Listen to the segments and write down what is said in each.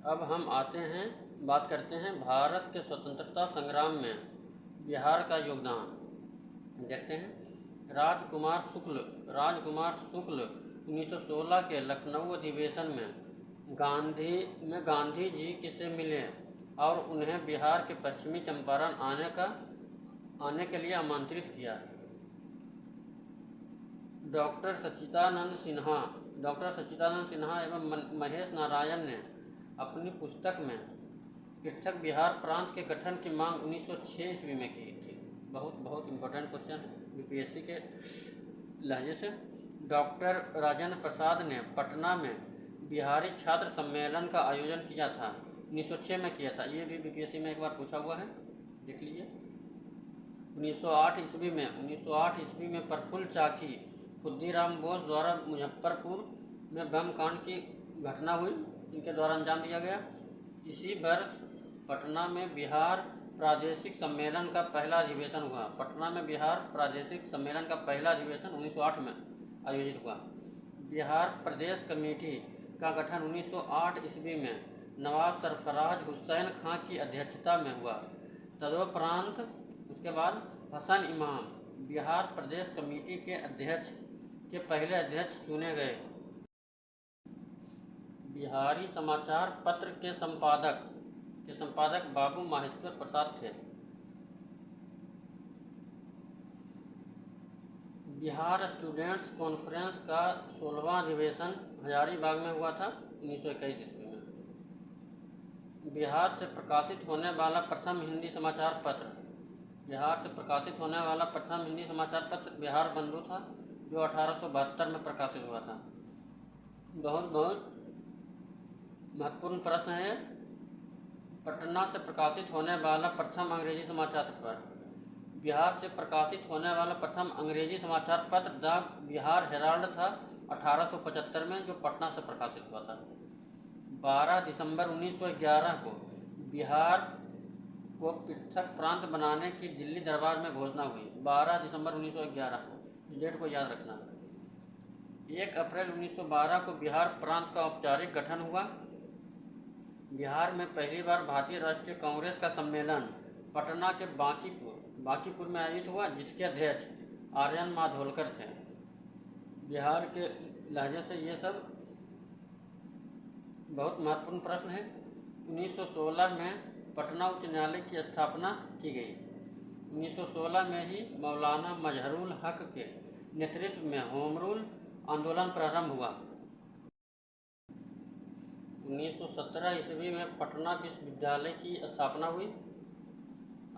अब हम बात करते हैं भारत के स्वतंत्रता संग्राम में बिहार का योगदान। देखते हैं। राजकुमार शुक्ल 1916 के लखनऊ अधिवेशन में गांधी जी से मिले और उन्हें बिहार के पश्चिमी चंपारण आने के लिए आमंत्रित किया। डॉक्टर सच्चिदानंद सिन्हा एवं महेश नारायण ने अपनी पुस्तक में पृथक बिहार प्रांत के गठन की मांग 1906 ईस्वी में की थी। बहुत इम्पोर्टेंट क्वेश्चन है यूपीएससी के लहजे से। डॉक्टर राजेंद्र प्रसाद ने पटना में बिहारी छात्र सम्मेलन का आयोजन किया था, 1906 में किया था। ये भी यूपीएससी में एक बार पूछा हुआ है, देख लीजिए। 1908 ईस्वी में प्रफुल्ल चाकी खुद्दीराम बोस द्वारा मुजफ्फरपुर में बम कांड की घटना हुई, इनके द्वारा अंजाम दिया गया। इसी वर्ष पटना में बिहार प्रादेशिक सम्मेलन का पहला अधिवेशन हुआ। पटना में बिहार प्रादेशिक सम्मेलन का पहला अधिवेशन 1908 में आयोजित हुआ। बिहार प्रदेश कमेटी का गठन 1908 ईस्वी में नवाब सरफराज हुसैन खां की अध्यक्षता में हुआ। तदोपरांत उसके बाद हसन इमाम बिहार प्रदेश कमेटी के पहले अध्यक्ष चुने गए। बिहारी समाचार पत्र के संपादक बाबू माहेश्वर प्रसाद थे। बिहार स्टूडेंट्स कॉन्फ्रेंस का 16वां अधिवेशन हजारीबाग में हुआ था 1921 ईस्वी में। बिहार से प्रकाशित होने वाला प्रथम हिंदी समाचार पत्र बिहार बंधु था, जो 1872 में प्रकाशित हुआ था। बहुत महत्वपूर्ण प्रश्न है। पटना से प्रकाशित होने वाला प्रथम अंग्रेजी समाचार पत्र। बिहार से प्रकाशित होने वाला प्रथम अंग्रेजी समाचार पत्र द बिहार हेराल्ड था 1875 में, जो पटना से प्रकाशित हुआ था। 12 दिसंबर 1911 को बिहार को पृथक प्रांत बनाने की दिल्ली दरबार में घोषणा हुई। 12 दिसंबर 1911 को, इस डेट को याद रखना। 1 अप्रैल 1912 को बिहार प्रांत का औपचारिक गठन हुआ। बिहार में पहली बार भारतीय राष्ट्रीय कांग्रेस का सम्मेलन पटना के बांकीपुर में आयोजित हुआ, जिसके अध्यक्ष आर्यन माधोलकर थे। बिहार के लहजे से ये सब बहुत महत्वपूर्ण प्रश्न है। 1916 में पटना उच्च न्यायालय की स्थापना की गई। 1916 में ही मौलाना मजहरूल हक के नेतृत्व में होम रूल आंदोलन प्रारंभ हुआ। 1917 ईस्वी में पटना विश्वविद्यालय की स्थापना हुई।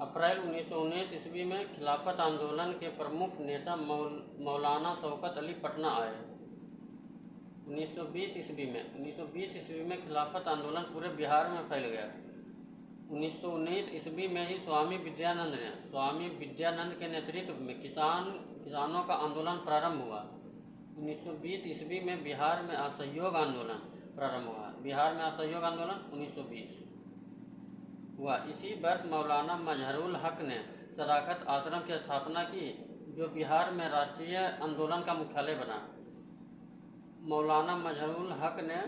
अप्रैल 1919 ईस्वी में खिलाफत आंदोलन के प्रमुख नेता मौलाना शौकत अली पटना आए। 1920 ईस्वी में खिलाफत आंदोलन पूरे बिहार में फैल गया। 1919 ईस्वी में ही स्वामी विद्यानंद के नेतृत्व में किसानों का आंदोलन प्रारंभ हुआ। 1920 ईस्वी में बिहार में असहयोग आंदोलन प्रारंभ हुआ। 1920 हुआ। इसी वर्ष मौलाना मजहरूल हक ने सदाकत आश्रम की स्थापना की, जो बिहार में राष्ट्रीय आंदोलन का मुख्यालय बना। मौलाना मजहरूल हक ने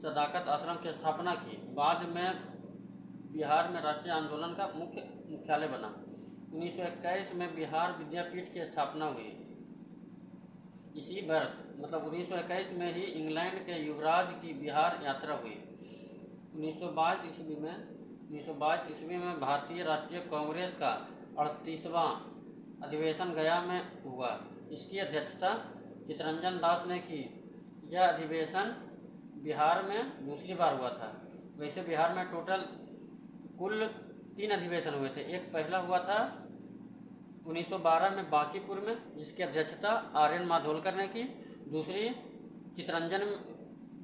सदाकत आश्रम की स्थापना की, बाद में बिहार में राष्ट्रीय आंदोलन का मुख्यालय बना। 1921 में बिहार विद्यापीठ की स्थापना हुई। इसी वर्ष 1921 में ही इंग्लैंड के युवराज की बिहार यात्रा हुई। 1922 ईस्वी में भारतीय राष्ट्रीय कांग्रेस का 38वां अधिवेशन गया में हुआ। इसकी अध्यक्षता चित्तरंजन दास ने की। यह अधिवेशन बिहार में दूसरी बार हुआ था। वैसे बिहार में कुल 3 अधिवेशन हुए थे। एक पहला हुआ था 1912 में बांकीपुर में, जिसकी अध्यक्षता आर्यन माधोलकर ने की। दूसरी चित्तरंजन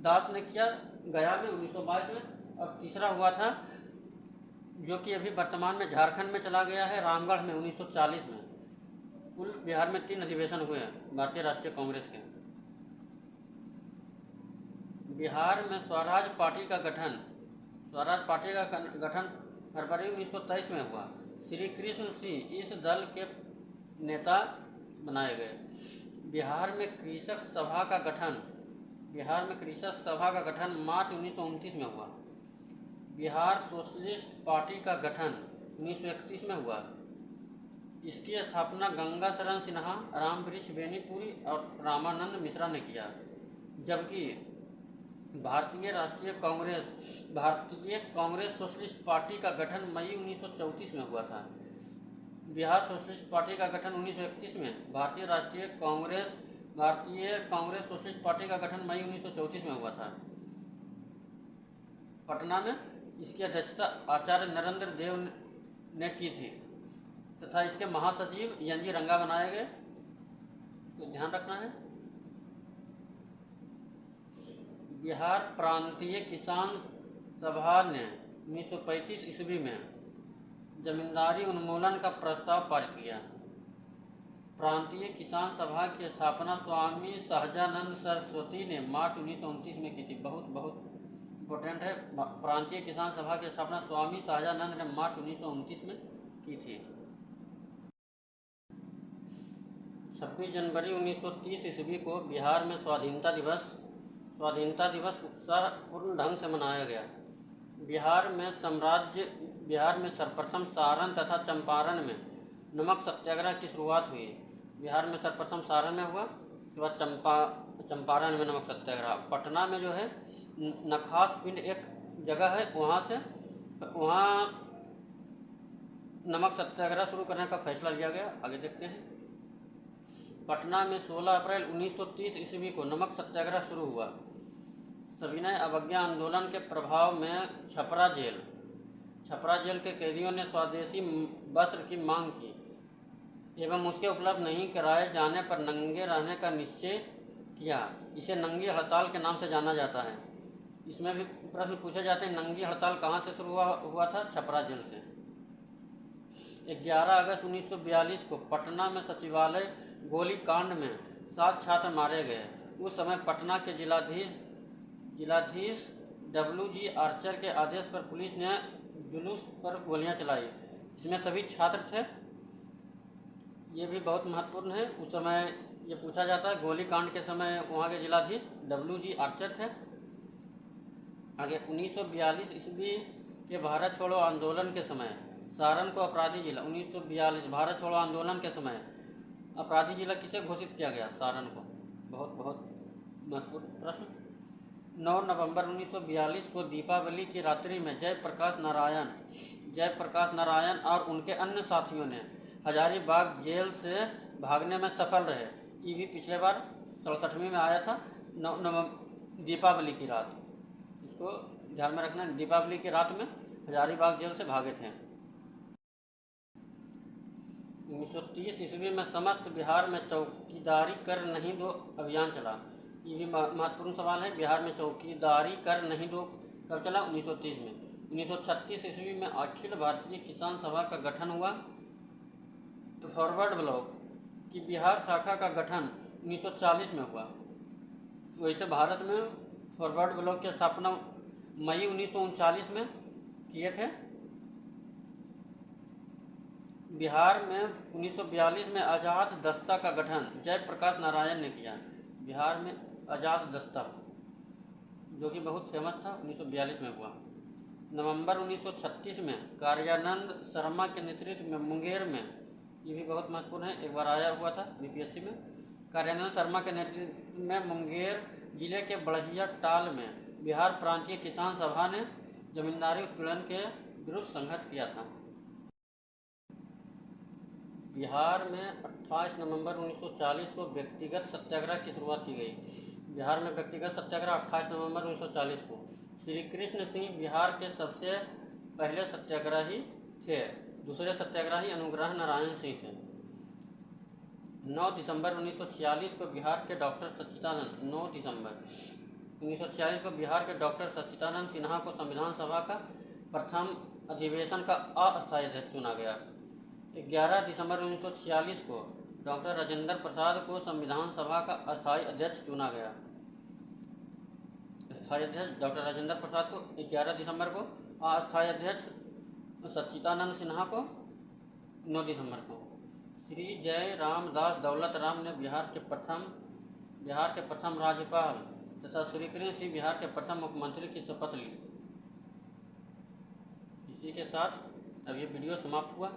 दास ने किया गया में 1922 में। और तीसरा हुआ था, जो कि अभी वर्तमान में झारखंड में चला गया है, रामगढ़ में 1940 में। कुल बिहार में 3 अधिवेशन हुए हैं भारतीय राष्ट्रीय कांग्रेस के। बिहार में स्वराज पार्टी का गठन फरवरी 1923 में हुआ। श्री कृष्ण सिंह इस दल के नेता बनाए गए। बिहार में कृषक सभा का गठन मार्च 1929 में हुआ। बिहार सोशलिस्ट पार्टी का गठन 1931 में हुआ। इसकी स्थापना गंगा शरण सिन्हा, रामवृक्ष बेनीपुरी और रामानंद मिश्रा ने किया। जबकि भारतीय कांग्रेस सोशलिस्ट पार्टी का गठन मई 1934 में हुआ था। बिहार सोशलिस्ट पार्टी का गठन 1931 में, भारतीय कांग्रेस सोशलिस्ट पार्टी का गठन मई 1934 में हुआ था। पटना में इसकी अध्यक्षता आचार्य नरेंद्र देव ने की थी तथा इसके महासचिव एन.जी. रंगा बनाए गए। तो ध्यान रखना है। बिहार प्रांतीय किसान सभा ने 1935 ईस्वी में जमींदारी उन्मूलन का प्रस्ताव पारित किया। प्रांतीय किसान सभा की स्थापना स्वामी सहजानंद सरस्वती ने मार्च 1929 में की थी। बहुत इम्पोर्टेंट है। प्रांतीय किसान सभा की स्थापना स्वामी सहजानंद ने मार्च 1929 में की थी। 26 जनवरी 1930 ईस्वी को बिहार में स्वाधीनता दिवस उत्साहपूर्ण ढंग से मनाया गया। बिहार में सर्वप्रथम सारण तथा चंपारण में नमक सत्याग्रह की शुरुआत हुई। बिहार में सर्वप्रथम सारण में हुआ, उसके बाद चंपारण में नमक सत्याग्रह। पटना में जो है नखास पिंड एक जगह है, वहाँ नमक सत्याग्रह शुरू करने का फैसला लिया गया। आगे देखते हैं। पटना में 16 अप्रैल 1930 ईस्वी को नमक सत्याग्रह शुरू हुआ। सविनय अवज्ञा आंदोलन के प्रभाव में छपरा जेल के कैदियों ने स्वदेशी वस्त्र की मांग की एवं उसके उपलब्ध नहीं कराए जाने पर नंगे रहने का निश्चय किया। इसे नंगी हड़ताल के नाम से जाना जाता है। इसमें भी प्रश्न पूछे जाते हैं, नंगी हड़ताल कहाँ से शुरू हुआ था? छपरा जेल से। 11 अगस्त 1942 को पटना में सचिवालय गोलीकांड में 7 छात्र मारे गए। उस समय पटना के जिलाधीश W.G. आर्चर के आदेश पर पुलिस ने जुलूस पर गोलियां चलाई। इसमें सभी छात्र थे। ये भी बहुत महत्वपूर्ण है। उस समय ये पूछा जाता है, गोलीकांड के समय वहाँ के जिलाधीश W.G. आर्चर थे। आगे 1942 ईस्वी के भारत छोड़ो आंदोलन के समय सारण को अपराधी जिला 1942 भारत छोड़ो आंदोलन के समय अपराधी जिला किसे घोषित किया गया? सारण को। बहुत महत्वपूर्ण प्रश्न। 9 नवंबर 1942 को दीपावली की रात्रि में जयप्रकाश नारायण और उनके अन्य साथियों ने हजारीबाग जेल से भागने में सफल रहे। ये भी पिछले बार 67वीं में आया था। दीपावली की रात, इसको ध्यान में रखना। दीपावली की रात में हजारीबाग जेल से भागे थे। 1930 ईस्वी में समस्त बिहार में चौकीदारी कर नहीं दो अभियान चला। ये भी महत्वपूर्ण सवाल है। बिहार में चौकीदारी कर नहीं दो कब चला? 1930 में। 1936 ईस्वी में अखिल भारतीय किसान सभा का गठन हुआ। तो फॉरवर्ड ब्लॉक की बिहार शाखा का गठन 1940 में हुआ। वैसे भारत में फॉरवर्ड ब्लॉक की स्थापना मई 1939 में किए थे। बिहार में 1942 में आज़ाद दस्ता का गठन जयप्रकाश नारायण ने किया। बिहार में आज़ाद दस्ता जो कि बहुत फेमस था 1942 में हुआ। नवंबर 1936 में कार्यानंद शर्मा के नेतृत्व में मुंगेर में, ये भी बहुत महत्वपूर्ण है, एक बार आया हुआ था बीपीएससी में। कार्यानंद शर्मा के नेतृत्व में मुंगेर जिले के बढ़िया टाल में बिहार प्रांतीय किसान सभा ने जमींदारी उत्पीड़न के विरुद्ध संघर्ष किया था। बिहार में 28 नवंबर 1940 को व्यक्तिगत सत्याग्रह की शुरुआत की गई। बिहार में व्यक्तिगत सत्याग्रह 28 नवंबर 1940 को। श्री कृष्ण सिंह बिहार के सबसे पहले सत्याग्रही थे। दूसरे सत्याग्रही अनुग्रह नारायण सिंह थे। 9 दिसंबर 1946 को बिहार के डॉक्टर सच्चिदानंद सिन्हा को संविधान सभा का प्रथम अधिवेशन का अस्थायी अध्यक्ष चुना गया। 11 दिसंबर 1946 को डॉक्टर राजेंद्र प्रसाद को संविधान सभा का अस्थायी अध्यक्ष चुना गया। अस्थायी अध्यक्ष डॉक्टर राजेंद्र प्रसाद को 11 दिसंबर को, अस्थायी अध्यक्ष सच्चिदानंद सिन्हा को 9 दिसंबर को। श्री जय रामदास दौलत राम ने बिहार के प्रथम राज्यपाल तथा श्री कृष्ण सिंह बिहार के प्रथम मुख्यमंत्री की शपथ ली। इसी के साथ अब ये वीडियो समाप्त हुआ।